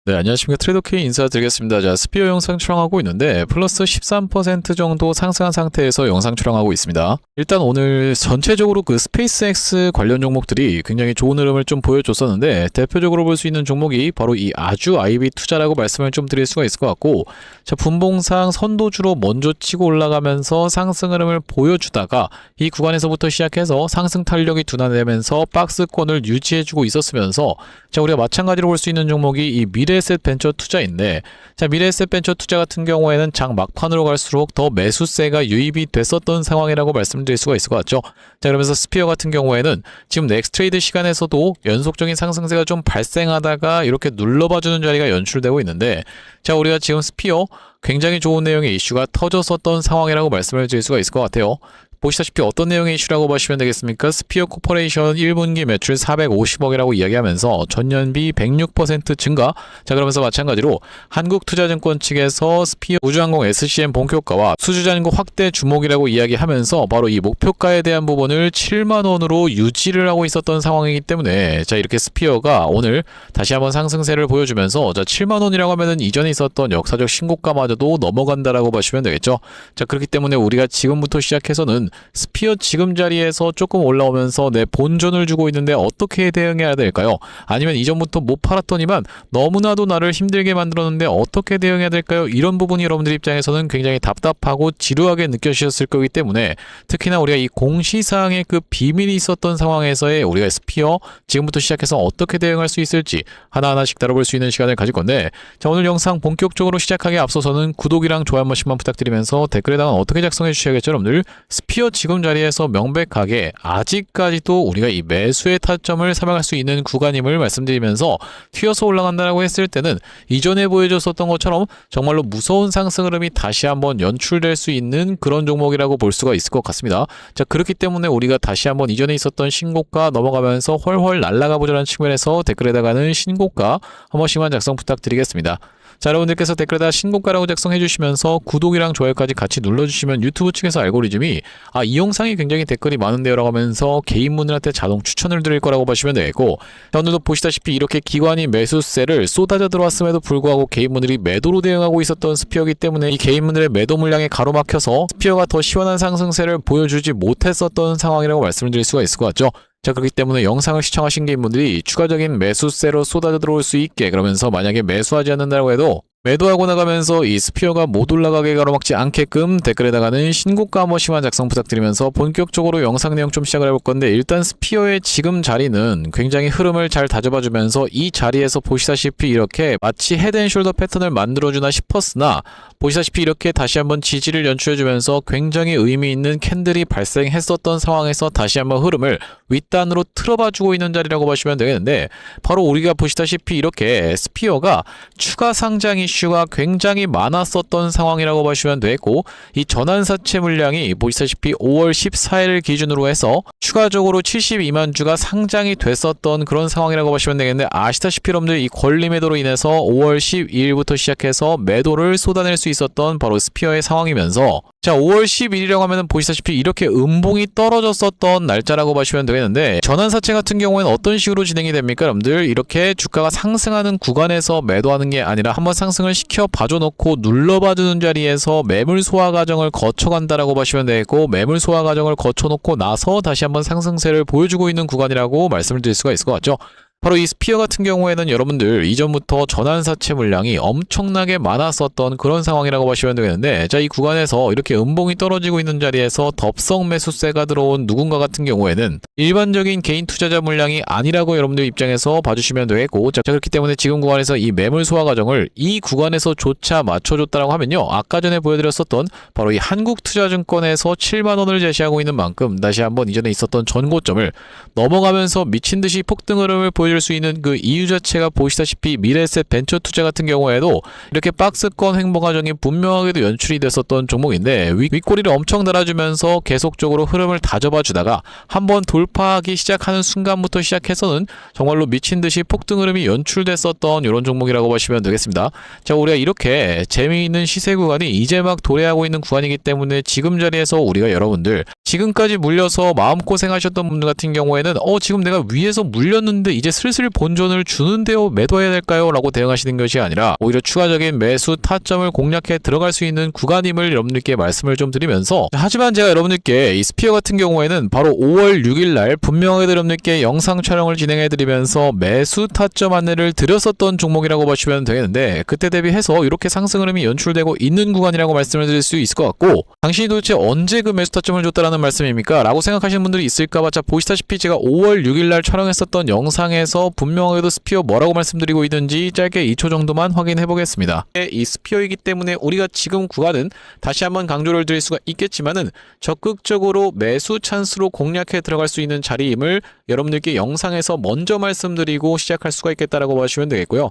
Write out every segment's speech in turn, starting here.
네, 안녕하십니까. 트레이더K 인사드리겠습니다. 자, 스피어 영상 촬영하고 있는데 플러스 13% 정도 상승한 상태에서 영상 촬영하고 있습니다. 일단 오늘 전체적으로 그 스페이스X 관련 종목들이 굉장히 좋은 흐름을 좀 보여줬었는데 대표적으로 볼 수 있는 종목이 바로 이 아주 IB 투자라고 말씀을 좀 드릴 수가 있을 것 같고, 자, 분봉상 선도주로 먼저 치고 올라가면서 상승 흐름을 보여주다가 이 구간에서부터 시작해서 상승 탄력이 둔화되면서 박스권을 유지해주고 있었으면서, 자, 우리가 마찬가지로 볼 수 있는 종목이 이 미래에셋 벤처 투자인데, 자, 미래에셋 벤처 투자 같은 경우에는 장 막판으로 갈수록 더 매수세가 유입이 됐었던 상황이라고 말씀드릴 수가 있을 것 같죠. 자, 그러면서 스피어 같은 경우에는 지금 넥스트레이드 시간에서도 연속적인 상승세가 좀 발생하다가 이렇게 눌러봐주는 자리가 연출되고 있는데, 자, 우리가 지금 스피어 굉장히 좋은 내용의 이슈가 터졌었던 상황이라고 말씀을 드릴 수가 있을 것 같아요. 보시다시피 어떤 내용의 이슈라고 보시면 되겠습니까? 스피어 코퍼레이션 1분기 매출 450억이라고 이야기하면서 전년비 106% 증가. 자, 그러면서 마찬가지로 한국투자증권 측에서 스피어 우주항공 SCM 본격화와 수주잔고 확대 주목이라고 이야기하면서 바로 이 목표가에 대한 부분을 7만원으로 유지를 하고 있었던 상황이기 때문에, 자, 이렇게 스피어가 오늘 다시 한번 상승세를 보여주면서, 자, 7만원이라고 하면은 이전에 있었던 역사적 신고가마저도 넘어간다라고 보시면 되겠죠. 자, 그렇기 때문에 우리가 지금부터 시작해서는 스피어 지금 자리에서 조금 올라오면서 내 본전을 주고 있는데 어떻게 대응해야 될까요? 아니면 이전부터 못 팔았더니만 너무나도 나를 힘들게 만들었는데 어떻게 대응해야 될까요? 이런 부분이 여러분들 입장에서는 굉장히 답답하고 지루하게 느껴지셨을 거기 때문에, 특히나 우리가 이 공시사항의 그 비밀이 있었던 상황에서의 우리가 스피어 지금부터 시작해서 어떻게 대응할 수 있을지 하나하나씩 다뤄볼 수 있는 시간을 가질 건데, 자, 오늘 영상 본격적으로 시작하기에 앞서서는 구독이랑 좋아요 한 번씩만 부탁드리면서 댓글에다가 어떻게 작성해 주셔야겠죠, 여러분들. 스피어 지금 자리에서 명백하게 아직까지도 우리가 이 매수의 타점을 삼아갈 수 있는 구간임을 말씀드리면서, 튀어서 올라간다라고 했을 때는 이전에 보여줬었던 것처럼 정말로 무서운 상승 흐름이 다시 한번 연출될 수 있는 그런 종목이라고 볼 수가 있을 것 같습니다. 자, 그렇기 때문에 우리가 다시 한번 이전에 있었던 신고가 넘어가면서 훨훨 날아가 보자는 측면에서 댓글에다가는 신고가 한 번씩만 작성 부탁드리겠습니다. 자, 여러분들께서 댓글에다 신고가라고 작성해 주시면서 구독이랑 좋아요까지 같이 눌러주시면 유튜브 측에서 알고리즘이 이 영상이 굉장히 댓글이 많은데요 라고 하면서 개인분들한테 자동 추천을 드릴 거라고 보시면 되겠고, 오늘도 보시다시피 이렇게 기관이 매수세를 쏟아져 들어왔음에도 불구하고 개인분들이 매도로 대응하고 있었던 스피어이기 때문에 이 개인분들의 매도 물량에 가로막혀서 스피어가 더 시원한 상승세를 보여주지 못했었던 상황이라고 말씀을 드릴 수가 있을 것 같죠. 자, 그렇기 때문에 영상을 시청하신 개인분들이 추가적인 매수세로 쏟아져 들어올 수 있게, 그러면서 만약에 매수하지 않는다고 해도 매도하고 나가면서 이 스피어가 못 올라가게 가로막지 않게끔 댓글에다가는 신고가 한 번씩만 작성 부탁드리면서 본격적으로 영상 내용 좀 시작을 해볼 건데, 일단 스피어의 지금 자리는 굉장히 흐름을 잘 다져봐주면서 이 자리에서 보시다시피 이렇게 마치 헤드앤숄더 패턴을 만들어주나 싶었으나, 보시다시피 이렇게 다시 한번 지지를 연출해주면서 굉장히 의미 있는 캔들이 발생했었던 상황에서 다시 한번 흐름을 윗단으로 틀어봐주고 있는 자리라고 보시면 되겠는데, 바로 우리가 보시다시피 이렇게 스피어가 추가 상장 이슈가 굉장히 많았었던 상황이라고 보시면 되겠고, 이 전환사채 물량이 보시다시피 5월 14일 기준으로 해서 추가적으로 72만 주가 상장이 됐었던 그런 상황이라고 보시면 되겠는데, 아시다시피 여러분들 이 권리 매도로 인해서 5월 12일부터 시작해서 매도를 쏟아낼 수 있었던 바로 스피어의 상황이면서, 자, 5월 11일이라고 하면은 보시다시피 이렇게 음봉이 떨어졌었던 날짜라고 보시면 되겠는데, 전환사채 같은 경우에는 어떤 식으로 진행이 됩니까, 여러분들? 이렇게 주가가 상승하는 구간에서 매도하는 게 아니라 한번 상승을 시켜 봐줘놓고 눌러봐주는 자리에서 매물 소화 과정을 거쳐간다라고 보시면 되고, 매물 소화 과정을 거쳐놓고 나서 다시 한번 상승세를 보여주고 있는 구간이라고 말씀을 드릴 수가 있을 것 같죠. 바로 이 스피어 같은 경우에는 여러분들 이전부터 전환사채 물량이 엄청나게 많았었던 그런 상황이라고 보시면 되겠는데, 자, 이 구간에서 이렇게 음봉이 떨어지고 있는 자리에서 덥석 매수세가 들어온 누군가 같은 경우에는 일반적인 개인 투자자 물량이 아니라고 여러분들 입장에서 봐주시면 되겠고, 자, 그렇기 때문에 지금 구간에서 이 매물 소화 과정을 이 구간에서조차 맞춰줬다라고 하면요, 아까 전에 보여드렸었던 바로 이 한국투자증권에서 7만원을 제시하고 있는 만큼 다시 한번 이전에 있었던 전고점을 넘어가면서 미친듯이 폭등 흐름을 보여줄 수 있는 그 이유 자체가 보시다시피 미래에셋 벤처 투자 같은 경우에도 이렇게 박스권 횡보 과정이 분명하게도 연출이 됐었던 종목인데, 윗꼬리를 엄청 달아주면서 계속적으로 흐름을 다져봐 주다가 한번 돌파하기 시작하는 순간부터 시작해서는 정말로 미친듯이 폭등 흐름이 연출됐었던 이런 종목이라고 보시면 되겠습니다. 자, 우리가 이렇게 재미있는 시세 구간이 이제 막 도래하고 있는 구간이기 때문에 지금 자리에서 우리가 여러분들 지금까지 물려서 마음고생하셨던 분들 같은 경우에는 지금 내가 위에서 물렸는데 이제 슬슬 본전을 주는데요, 매도해야 될까요? 라고 대응하시는 것이 아니라 오히려 추가적인 매수 타점을 공략해 들어갈 수 있는 구간임을 여러분들께 말씀을 좀 드리면서, 하지만 제가 여러분들께 이 스피어 같은 경우에는 바로 5월 6일 날 분명하게 여러분들께 영상 촬영을 진행해 드리면서 매수 타점 안내를 드렸었던 종목이라고 보시면 되겠는데, 그때 대비해서 이렇게 상승 흐름이 연출되고 있는 구간이라고 말씀을 드릴 수 있을 것 같고, 당신이 도대체 언제 그 매수 타점을 줬다라는 말씀입니까? 라고 생각하시는 분들이 있을까봐, 자 보시다시피 제가 5월 6일날 촬영했었던 영상에서 분명하게도 스피어 뭐라고 말씀드리고 있는지 짧게 2초 정도만 확인해 보겠습니다. 이 스피어이기 때문에 우리가 지금 구간은 다시 한번 강조를 드릴 수가 있겠지만은 적극적으로 매수 찬스로 공략해 들어갈 수 있는 자리임을 여러분들께 영상에서 먼저 말씀드리고 시작할 수가 있겠다라고 보시면 되겠고요.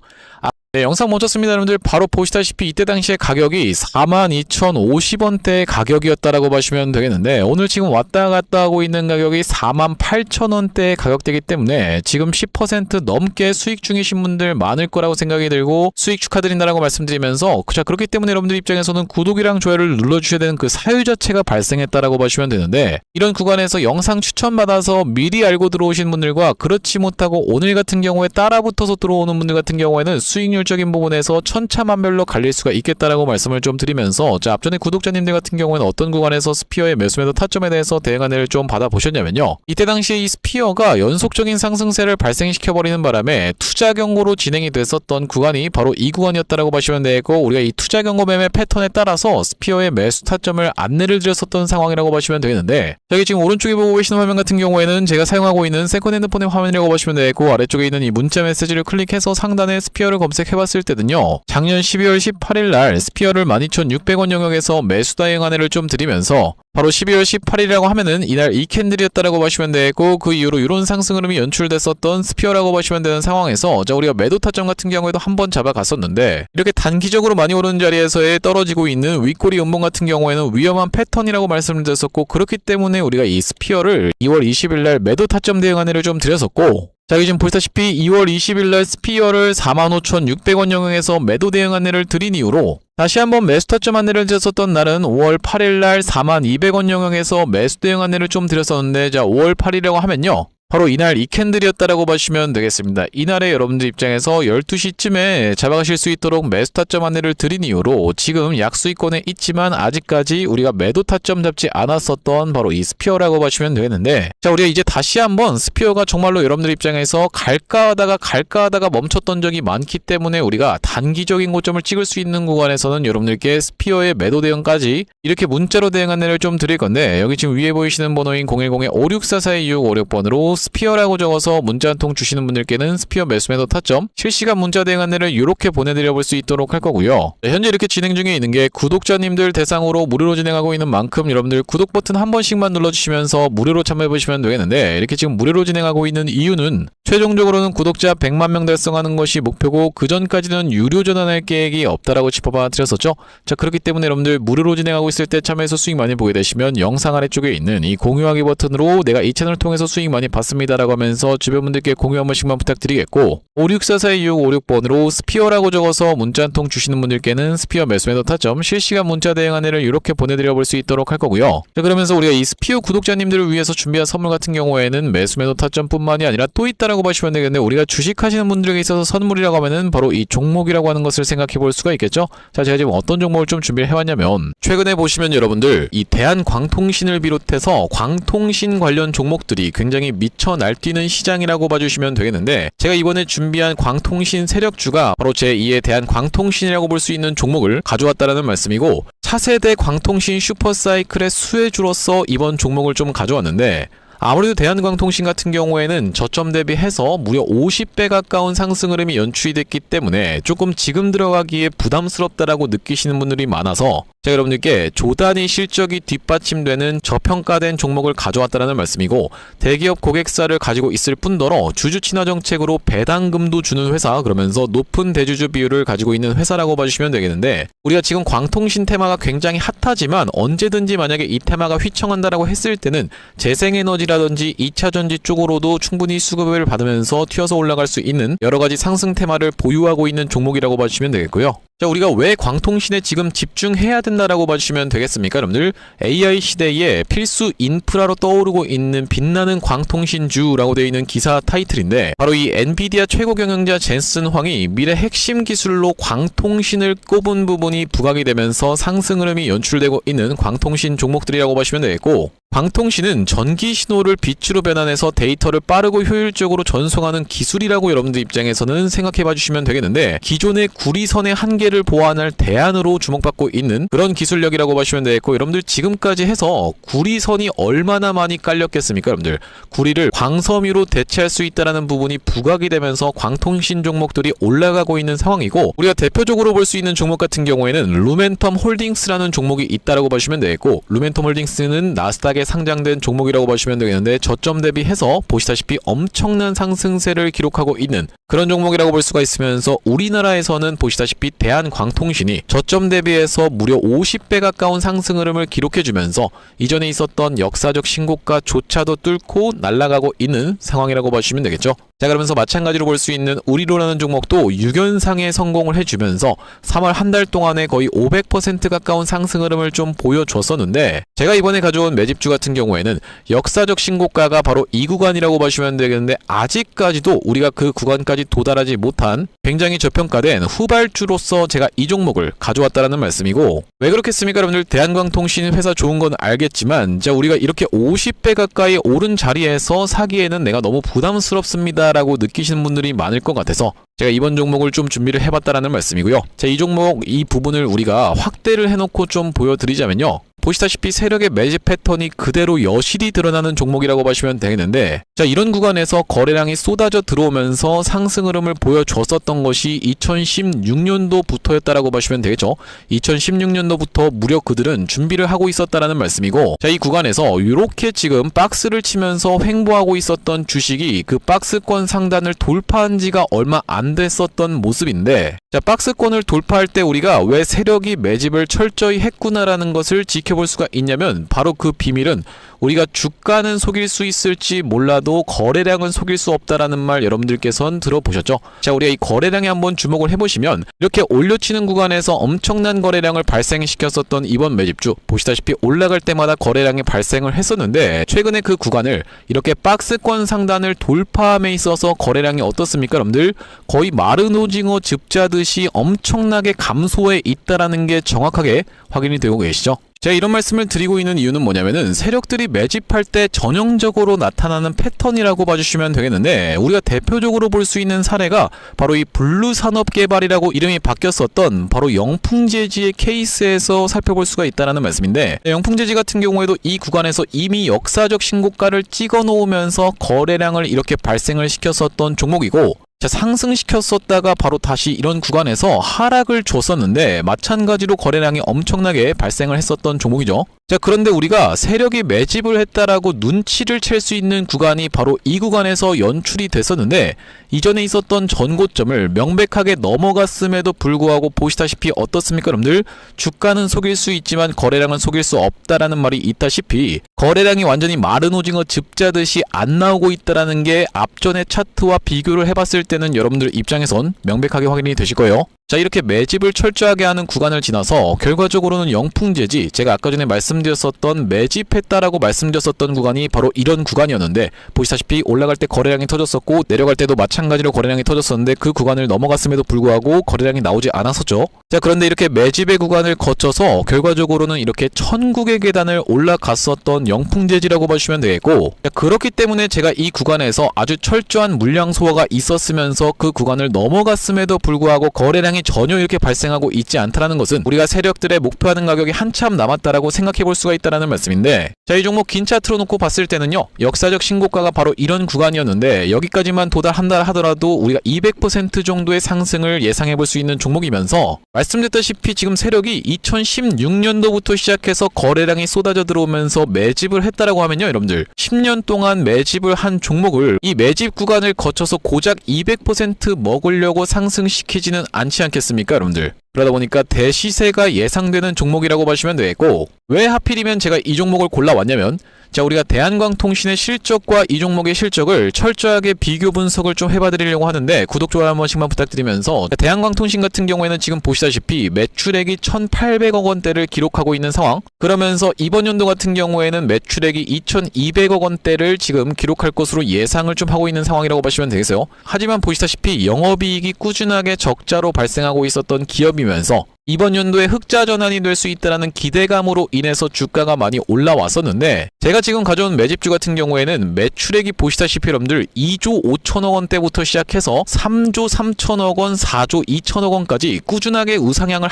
네, 영상 멈췄습니다. 여러분들 바로 보시다시피 이때 당시에 가격이 42,050원대의 가격이었다라고 보시면 되겠는데, 오늘 지금 왔다 갔다 하고 있는 가격이 48,000원대의 가격대이기 때문에 지금 10% 넘게 수익 중이신 분들 많을 거라고 생각이 들고, 수익 축하드린다라고 말씀드리면서, 자 그렇기 때문에 여러분들 입장에서는 구독이랑 좋아요를 눌러주셔야 되는 그 사유 자체가 발생했다라고 보시면 되는데, 이런 구간에서 영상 추천받아서 미리 알고 들어오신 분들과 그렇지 못하고 오늘 같은 경우에 따라붙어서 들어오는 분들 같은 경우에는 수익률 적인 부분에서 천차만별로 갈릴 수가 있겠다라고 말씀을 좀 드리면서, 자 앞전에 구독자님들 같은 경우에는 어떤 구간에서 스피어의 매수매도 타점에 대해서 대응 안내를 좀 받아보셨냐면요, 이때 당시에 이 스피어가 연속적인 상승세를 발생시켜버리는 바람에 투자 경고로 진행이 됐었던 구간이 바로 이 구간이었다라고 보시면 되고, 우리가 이 투자 경고 매매 패턴에 따라서 스피어의 매수 타점을 안내를 드렸었던 상황이라고 보시면 되는데, 여기 지금 오른쪽에 보고 계시는 화면 같은 경우에는 제가 사용하고 있는 세컨 핸드폰의 화면이라고 보시면 되고, 아래쪽에 있는 이 문자 메시지를 클릭해서 상단에 스피어를 해봤을 때는요, 작년 12월 18일 날 스피어를 12,600원 영역에서 매수 다행 안내를 좀 드리면서, 바로 12월 18일이라고 하면은 이날 이 캔들이었다라고 보시면 되고, 그 이후로 이런 상승 흐름이 연출됐었던 스피어라고 보시면 되는 상황에서, 자 우리가 매도 타점 같은 경우에도 한번 잡아갔었는데, 이렇게 단기적으로 많이 오르는 자리에서의 떨어지고 있는 윗꼬리 음봉 같은 경우에는 위험한 패턴이라고 말씀을 드렸었고, 그렇기 때문에 우리가 이 스피어를 2월 20일 날 매도 타점 대응 안내를 좀 드렸었고, 자 여기 지금 보시다시피 2월 20일날 스피어를 45,600원 영역에서 매도 대응 안내를 드린 이후로 다시 한번 매수 타점 안내를 드렸었던 날은 5월 8일날 42,200원 영역에서 매수 대응 안내를 좀 드렸었는데, 자 5월 8일이라고 하면요, 바로 이날 이 캔들이었다라고 보시면 되겠습니다. 이날에 여러분들 입장에서 12시쯤에 잡아가실 수 있도록 매수 타점 안내를 드린 이후로 지금 약수익권에 있지만 아직까지 우리가 매도 타점 잡지 않았었던 바로 이 스피어라고 보시면 되는데, 자 우리가 이제 다시 한번 스피어가 정말로 여러분들 입장에서 갈까 하다가 멈췄던 적이 많기 때문에 우리가 단기적인 고점을 찍을 수 있는 구간에서는 여러분들께 스피어의 매도 대응까지 이렇게 문자로 대응 안내를 좀 드릴 건데, 여기 지금 위에 보이시는 번호인 010-5644-2656번으로 스피어라고 적어서 문자 한 통 주시는 분들께는 스피어 매수매도 타점 실시간 문자 대응 안내를 이렇게 보내드려 볼 수 있도록 할 거고요. 현재 이렇게 진행 중에 있는 게 구독자님들 대상으로 무료로 진행하고 있는 만큼 여러분들 구독 버튼 한 번씩만 눌러주시면서 무료로 참여해 보시면 되겠는데, 이렇게 지금 무료로 진행하고 있는 이유는 최종적으로는 구독자 100만 명 달성하는 것이 목표고, 그 전까지는 유료 전환할 계획이 없다라고 짚어봐 드렸었죠. 자 그렇기 때문에 여러분들 무료로 진행하고 있을 때 참여해서 수익 많이 보게 되시면 영상 아래쪽에 있는 이 공유하기 버튼으로 내가 이 채널을 통해서 수익 많이 봤습니다라고 하면서 주변 분들께 공유 한 번씩만 부탁드리겠고, 5644256번으로 스피어라고 적어서 문자 한 통 주시는 분들께는 스피어 매수매도 타점 실시간 문자 대응 안내를 이렇게 보내드려 볼 수 있도록 할 거고요. 자 그러면서 우리가 이 스피어 구독자님들을 위해서 준비한 선물 같은 경우에는 매수매도 타점뿐만이 아니라 또 있다라고 보시면 되겠는데, 우리가 주식하시는 분들에게 있어서 선물이라고 하면은 바로 이 종목이라고 하는 것을 생각해 볼 수가 있겠죠. 자 제가 지금 어떤 종목을 좀 준비를 해왔냐면, 최근에 보시면 여러분들 이 대한광통신을 비롯해서 광통신 관련 종목들이 굉장히 미쳐 날뛰는 시장이라고 봐주시면 되겠는데, 제가 이번에 준비한 광통신 세력주가 바로 제2의 대한광통신이라고 볼 수 있는 종목을 가져왔다라는 말씀이고, 차세대 광통신 슈퍼사이클의 수혜주로서 이번 종목을 좀 가져왔는데, 아무래도 대한광통신 같은 경우에는 저점 대비해서 무려 50배 가까운 상승 흐름이 연출이 됐기 때문에 조금 지금 들어가기에 부담스럽다라고 느끼시는 분들이 많아서 제가 여러분들께 조단위 실적이 뒷받침되는 저평가된 종목을 가져왔다는 말씀이고, 대기업 고객사를 가지고 있을 뿐더러 주주 친화 정책으로 배당금도 주는 회사, 그러면서 높은 대주주 비율을 가지고 있는 회사라고 봐주시면 되겠는데, 우리가 지금 광통신 테마가 굉장히 핫하지만 언제든지 만약에 이 테마가 휘청한다라고 했을 때는 재생에너지라든지 2차전지 쪽으로도 충분히 수급을 받으면서 튀어서 올라갈 수 있는 여러가지 상승 테마를 보유하고 있는 종목이라고 봐주시면 되겠고요. 자, 우리가 왜 광통신에 지금 집중해야 된다라고 봐주시면 되겠습니까, 여러분들? AI 시대에 필수 인프라로 떠오르고 있는 빛나는 광통신주라고 되어 있는 기사 타이틀인데, 바로 이 엔비디아 최고 경영자 젠슨 황이 미래 핵심 기술로 광통신을 꼽은 부분이 부각이 되면서 상승 흐름이 연출되고 있는 광통신 종목들이라고 보시면 되겠고, 광통신은 전기 신호를 빛으로 변환해서 데이터를 빠르고 효율적으로 전송하는 기술이라고 여러분들 입장에서는 생각해 봐주시면 되겠는데, 기존의 구리선의 한계를 보완할 대안으로 주목받고 있는 그런 기술력이라고 보시면 되겠고, 여러분들 지금까지 해서 구리선이 얼마나 많이 깔렸겠습니까, 여러분들? 구리를 광섬유로 대체할 수 있다는 부분이 부각이 되면서 광통신 종목들이 올라가고 있는 상황이고, 우리가 대표적으로 볼 수 있는 종목 같은 경우에는 루멘텀 홀딩스라는 종목이 있다라고 보시면 되겠고, 루멘텀 홀딩스는 나스닥에 상장된 종목이라고 보시면 되겠는데, 저점 대비해서 보시다시피 엄청난 상승세를 기록하고 있는 그런 종목이라고 볼 수가 있으면서, 우리나라에서는 보시다시피 대한광통신이 저점 대비해서 무려 50배 가까운 상승 흐름을 기록해주면서 이전에 있었던 역사적 신고가조차도 뚫고 날아가고 있는 상황이라고 보시면 되겠죠. 자, 그러면서 마찬가지로 볼 수 있는 우리로라는 종목도 6연상에 성공을 해주면서 3월 한 달 동안에 거의 500% 가까운 상승 흐름을 좀 보여줬었는데, 제가 이번에 가져온 매집주 같은 경우에는 역사적 신고가가 바로 이 구간이라고 보시면 되겠는데, 아직까지도 우리가 그 구간까지 도달하지 못한 굉장히 저평가된 후발주로서 제가 이 종목을 가져왔다라는 말씀이고, 왜 그렇겠습니까, 여러분들? 대한광통신 회사 좋은 건 알겠지만, 자, 우리가 이렇게 50배 가까이 오른 자리에서 사기에는 내가 너무 부담스럽습니다 라고 느끼시는 분들이 많을 것 같아서 제가 이번 종목을 좀 준비를 해봤다라는 말씀이고요. 자, 이 종목 이 부분을 우리가 확대를 해놓고 좀 보여드리자면요, 보시다시피 세력의 매집 패턴이 그대로 여실히 드러나는 종목이라고 보시면 되겠는데, 자, 이런 구간에서 거래량이 쏟아져 들어오면서 상승 흐름을 보여줬었던 것이 2016년도부터였다라고 보시면 되겠죠. 2016년도부터 무려 그들은 준비를 하고 있었다라는 말씀이고, 자, 이 구간에서 이렇게 지금 박스를 치면서 횡보하고 있었던 주식이 그 박스권 상단을 돌파한 지가 얼마 안 됐었던 모습인데, 자, 박스권을 돌파할 때 우리가 왜 세력이 매집을 철저히 했구나라는 것을 지켜볼 수가 있냐면, 바로 그 비밀은 우리가 주가는 속일 수 있을지 몰라도 거래량은 속일 수 없다라는 말 여러분들께서는 들어보셨죠? 자, 우리가 이 거래량에 한번 주목을 해보시면, 이렇게 올려치는 구간에서 엄청난 거래량을 발생시켰었던 이번 매집주, 보시다시피 올라갈 때마다 거래량이 발생을 했었는데, 최근에 그 구간을 이렇게 박스권 상단을 돌파함에 있어서 거래량이 어떻습니까, 여러분들? 거의 마른 오징어 즙자듯이 엄청나게 감소해 있다라는 게 정확하게 확인이 되고 계시죠? 제가 이런 말씀을 드리고 있는 이유는 뭐냐면은, 세력들이 매집할 때 전형적으로 나타나는 패턴이라고 봐주시면 되겠는데, 우리가 대표적으로 볼 수 있는 사례가 바로 이 블루산업개발이라고 이름이 바뀌었었던 바로 영풍재지의 케이스에서 살펴볼 수가 있다는 말씀인데, 영풍재지 같은 경우에도 이 구간에서 이미 역사적 신고가를 찍어 놓으면서 거래량을 이렇게 발생을 시켰었던 종목이고, 자, 상승시켰었다가 바로 다시 이런 구간에서 하락을 줬었는데, 마찬가지로 거래량이 엄청나게 발생을 했었던 종목이죠. 자, 그런데 우리가 세력이 매집을 했다라고 눈치를 챌 수 있는 구간이 바로 이 구간에서 연출이 됐었는데, 이전에 있었던 전고점을 명백하게 넘어갔음에도 불구하고 보시다시피 어떻습니까, 여러분들? 주가는 속일 수 있지만 거래량은 속일 수 없다라는 말이 있다시피, 거래량이 완전히 마른 오징어 즙자듯이 안 나오고 있다라는 게 앞전의 차트와 비교를 해봤을 때는 여러분들 입장에선 명백하게 확인이 되실 거예요. 자, 이렇게 매집을 철저하게 하는 구간을 지나서 결과적으로는 영풍재지, 제가 아까 전에 말씀드렸었던 매집했다라고 말씀드렸었던 구간이 바로 이런 구간이었는데, 보시다시피 올라갈 때 거래량이 터졌었고 내려갈 때도 마찬가지로 거래량이 터졌었는데, 그 구간을 넘어갔음에도 불구하고 거래량이 나오지 않았었죠. 자, 그런데 이렇게 매집의 구간을 거쳐서 결과적으로는 이렇게 천국의 계단을 올라갔었던 영풍재지라고 보시면 되겠고, 자, 그렇기 때문에 제가 이 구간에서 아주 철저한 물량 소화가 있었으면서 그 구간을 넘어갔음에도 불구하고 거래량이 전혀 이렇게 발생하고 있지 않다라는 것은, 우리가 세력들의 목표하는 가격이 한참 남았다라고 생각해 볼 수가 있다는 말씀인데, 자, 이 종목 긴 차트로 놓고 봤을 때는요, 역사적 신고가가 바로 이런 구간이었는데, 여기까지만 도달한다 하더라도 우리가 200% 정도의 상승을 예상해 볼 수 있는 종목이면서, 말씀드렸다시피 지금 세력이 2016년도부터 시작해서 거래량이 쏟아져 들어오면서 매집을 했다라고 하면요, 여러분들 10년 동안 매집을 한 종목을 이 매집 구간을 거쳐서 고작 200% 먹으려고 상승시키지는 않지 않겠습니까, 여러분들? 그러다 보니까 대시세가 예상되는 종목이라고 보시면 되겠고, 왜 하필이면 제가 이 종목을 골라왔냐면, 자, 우리가 대한광통신의 실적과 이 종목의 실적을 철저하게 비교 분석을 좀 해봐드리려고 하는데 구독, 좋아요 한 번씩만 부탁드리면서 대한광통신 같은 경우에는 지금 보시다시피 매출액이 1,800억 원대를 기록하고 있는 상황, 그러면서 이번 연도 같은 경우에는 매출액이 2,200억 원대를 지금 기록할 것으로 예상을 좀 하고 있는 상황이라고 보시면 되겠어요. 하지만 보시다시피 영업이익이 꾸준하게 적자로 발생하고 있었던 기업이면서 이번 연도에 흑자 전환이 될 수 있다는 기대감으로 인해서 주가가 많이 올라왔었는데, 제가 지금 가져온 매집주 같은 경우에는 매출액이 보시다시피 여러분들 2조 5천억 원대부터 시작해서 3조 3천억 원, 4조 2천억 원까지 꾸준하게 우상향을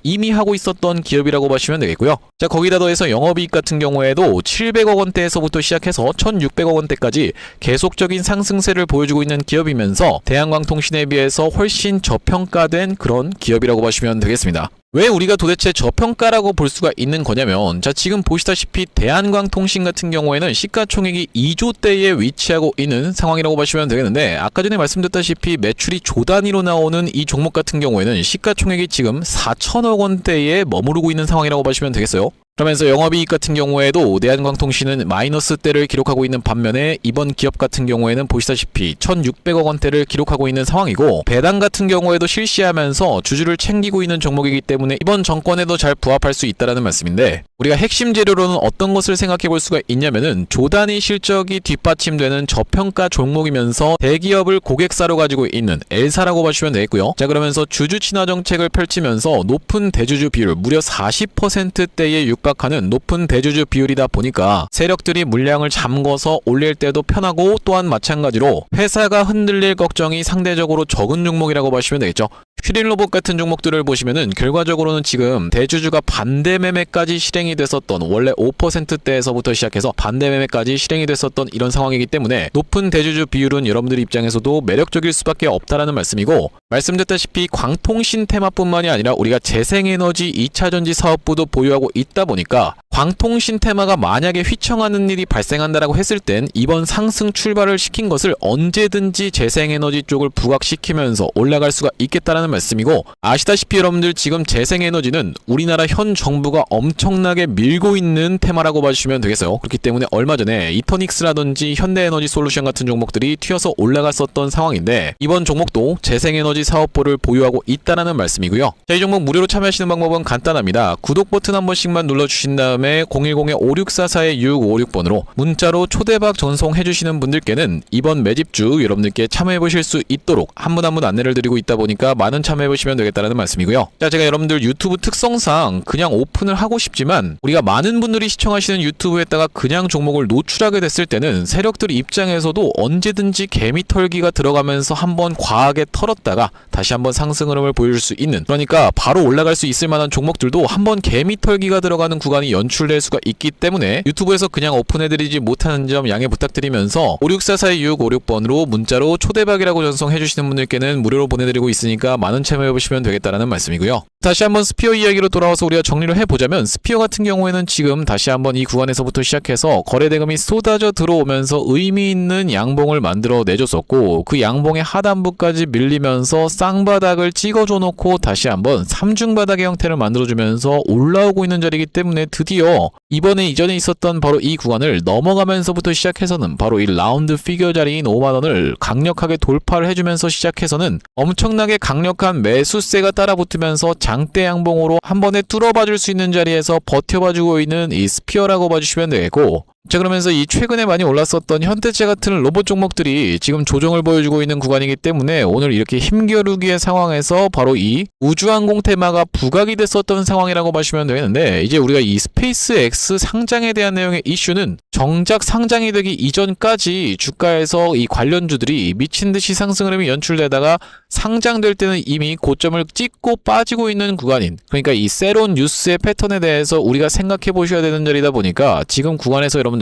이미 하고 있었던 기업이라고 보시면 되겠고요. 자, 거기다 더해서 영업이익 같은 경우에도 700억 원대에서부터 시작해서 1,600억 원대까지 계속적인 상승세를 보여주고 있는 기업이면서 대한광통신에 비해서 훨씬 저평가된 그런 기업이라고 보시면 되겠습니다. 왜 우리가 도대체 저평가라고 볼 수가 있는 거냐면, 자, 지금 보시다시피 대한광통신 같은 경우에는 시가총액이 2조대에 위치하고 있는 상황이라고 보시면 되겠는데, 아까 전에 말씀드렸다시피 매출이 조 단위로 나오는 이 종목 같은 경우에는 시가총액이 지금 4천억 원대에 머무르고 있는 상황이라고 보시면 되겠어요. 그러면서 영업이익 같은 경우에도 대한광통신은 마이너스대를 기록하고 있는 반면에 이번 기업 같은 경우에는 보시다시피 1,600억 원대를 기록하고 있는 상황이고, 배당 같은 경우에도 실시하면서 주주를 챙기고 있는 종목이기 때문에 이번 정권에도 잘 부합할 수 있다는 말씀인데, 우리가 핵심 재료로는 어떤 것을 생각해 볼 수가 있냐면은 조단위 실적이 뒷받침되는 저평가 종목이면서 대기업을 고객사로 가지고 있는 L사라고 보시면 되겠고요. 자, 그러면서 주주 친화 정책을 펼치면서 높은 대주주 비율, 무려 40%대에 육박하는 높은 대주주 비율이다 보니까 세력들이 물량을 잠궈서 올릴 때도 편하고, 또한 마찬가지로 회사가 흔들릴 걱정이 상대적으로 적은 종목이라고 보시면 되겠죠. 슈린로봇 같은 종목들을 보시면은 결과적으로는 지금 대주주가 반대 매매까지 실행이 됐었던, 원래 5%대에서부터 시작해서 반대 매매까지 실행이 됐었던 이런 상황이기 때문에 높은 대주주 비율은 여러분들 입장에서도 매력적일 수밖에 없다라는 말씀이고, 말씀드렸다시피 광통신 테마뿐만이 아니라 우리가 재생에너지 2차전지 사업부도 보유하고 있다 보니까 광통신 테마가 만약에 휘청하는 일이 발생한다라고 했을 땐 이번 상승 출발을 시킨 것을 언제든지 재생에너지 쪽을 부각시키면서 올라갈 수가 있겠다라는 말씀이고, 아시다시피 여러분들 지금 재생에너지는 우리나라 현 정부가 엄청나게 밀고 있는 테마라고 봐주시면 되겠어요. 그렇기 때문에 얼마 전에 이터닉스라든지 현대에너지 솔루션 같은 종목들이 튀어서 올라갔었던 상황인데, 이번 종목도 재생에너지 사업부를 보유하고 있다라는 말씀이고요. 자, 이 종목 무료로 참여하시는 방법은 간단합니다. 구독 버튼 한 번씩만 눌러주신 다음에 010-5644-6656번으로 문자로 초대박 전송해주시는 분들께는 이번 매집주 여러분들께 참여해보실 수 있도록 한 분 한 분 안내를 드리고 있다 보니까 많은 참여해보시면 되겠다는 말씀이고요. 자, 제가 여러분들 유튜브 특성상 그냥 오픈을 하고 싶지만 우리가 많은 분들이 시청하시는 유튜브에다가 그냥 종목을 노출하게 됐을 때는 세력들 입장에서도 언제든지 개미털기가 들어가면서 한번 과하게 털었다가 다시 한번 상승 흐름을 보여줄 수 있는, 그러니까 바로 올라갈 수 있을 만한 종목들도 한번 개미털기가 들어가는 구간이 연출될 수가 있기 때문에 유튜브에서 그냥 오픈해드리지 못하는 점 양해 부탁드리면서 56442-6656번으로 문자로 초대박이라고 전송해주시는 분들께는 무료로 보내드리고 있으니까 많은 참여해보시면 되겠다는 말씀이고요. 다시 한번 스피어 이야기로 돌아와서 우리가 정리를 해보자면, 스피어 같은 경우에는 지금 다시 한번 이 구간에서부터 시작해서 거래대금이 쏟아져 들어오면서 의미 있는 양봉을 만들어 내줬었고, 그 양봉의 하단부까지 밀리면서 쌍바닥을 찍어줘 놓고 다시 한번 삼중바닥의 형태를 만들어주면서 올라오고 있는 자리이기 때문에 드디어 이번에 이전에 있었던 바로 이 구간을 넘어가면서부터 시작해서는 바로 이 라운드 피겨 자리인 5만원을 강력하게 돌파를 해주면서 시작해서는 엄청나게 강력한 매수세가 따라붙으면서 장대 양봉으로 한 번에 뚫어봐줄 수 있는 자리에서 버텨봐주고 있는 이 스피어라고 봐주시면 되겠고, 자, 그러면서 이 최근에 많이 올랐었던 현대차 같은 로봇 종목들이 지금 조정을 보여주고 있는 구간이기 때문에 오늘 이렇게 힘겨루기의 상황에서 바로 이 우주항공 테마가 부각이 됐었던 상황이라고 보시면 되는데, 이제 우리가 이 스페이스X 상장에 대한 내용의 이슈는 정작 상장이 되기 이전까지 주가에서 이 관련주들이 미친듯이 상승 흐름이 연출되다가 상장될 때는 이미 고점을 찍고 빠지고 있는 구간인, 그러니까 이 세론 뉴스의 패턴에 대해서 우리가 생각해 보셔야 되는 자리다 보니까 지금 구간에서 여러분들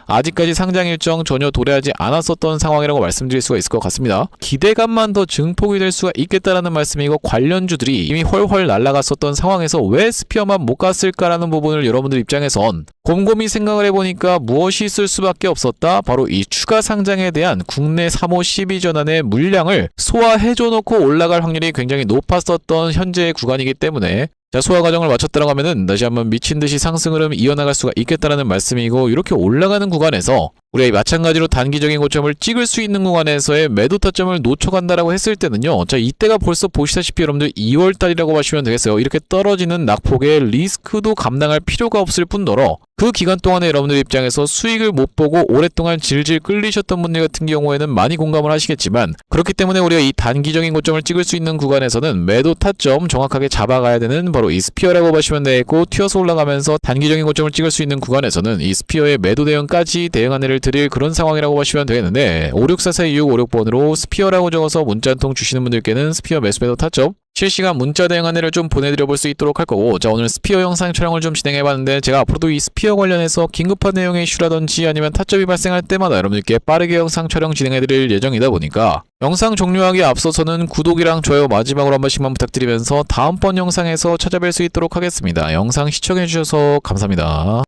아직까지 상장 일정 전혀 도래하지 않았었던 상황이라고 말씀드릴 수가 있을 것 같습니다. 기대감만 더 증폭이 될 수가 있겠다라는 말씀이고, 관련주들이 이미 훨훨 날아갔었던 상황에서 왜 스피어만 못 갔을까라는 부분을 여러분들 입장에선 곰곰이 생각을 해보니까 무엇이 있을 수밖에 없었다. 바로 이 추가 상장에 대한 국내 3호 12전환의 물량을 소화해줘 놓고 올라갈 확률이 굉장히 높았었던 현재의 구간이기 때문에 자, 소화 과정을 마쳤다고 하면은 다시 한번 미친 듯이 상승 흐름 이어나갈 수가 있겠다라는 말씀이고, 이렇게 올라가는 구간에서 우리가 마찬가지로 단기적인 고점을 찍을 수 있는 구간에서의 매도 타점을 놓쳐간다라고 했을 때는요. 자, 이때가 벌써 보시다시피 여러분들 2월달이라고 보시면 되겠어요. 이렇게 떨어지는 낙폭의 리스크도 감당할 필요가 없을 뿐더러 그 기간 동안에 여러분들 입장에서 수익을 못 보고 오랫동안 질질 끌리셨던 분들 같은 경우에는 많이 공감을 하시겠지만, 그렇기 때문에 우리가 이 단기적인 고점을 찍을 수 있는 구간에서는 매도 타점 정확하게 잡아가야 되는 바로 이 스피어라고 보시면 되겠고, 튀어서 올라가면서 단기적인 고점을 찍을 수 있는 구간에서는 이 스피어의 매도 대응까지 대응 안내를 드릴 그런 상황이라고 보시면 되겠는데, 56442656번으로 스피어라고 적어서 문자 한 통 주시는 분들께는 스피어 매수 매도 타점 실시간 문자 대응 안내를 좀 보내드려 볼 수 있도록 할 거고, 자, 오늘 스피어 영상 촬영을 좀 진행해봤는데, 제가 앞으로도 이 스피어 관련해서 긴급한 내용의 이슈라든지 아니면 타점이 발생할 때마다 여러분들께 빠르게 영상 촬영 진행해드릴 예정이다 보니까 영상 종료하기 앞서서는 구독이랑 좋아요 마지막으로 한 번씩만 부탁드리면서 다음번 영상에서 찾아뵐 수 있도록 하겠습니다. 영상 시청해주셔서 감사합니다.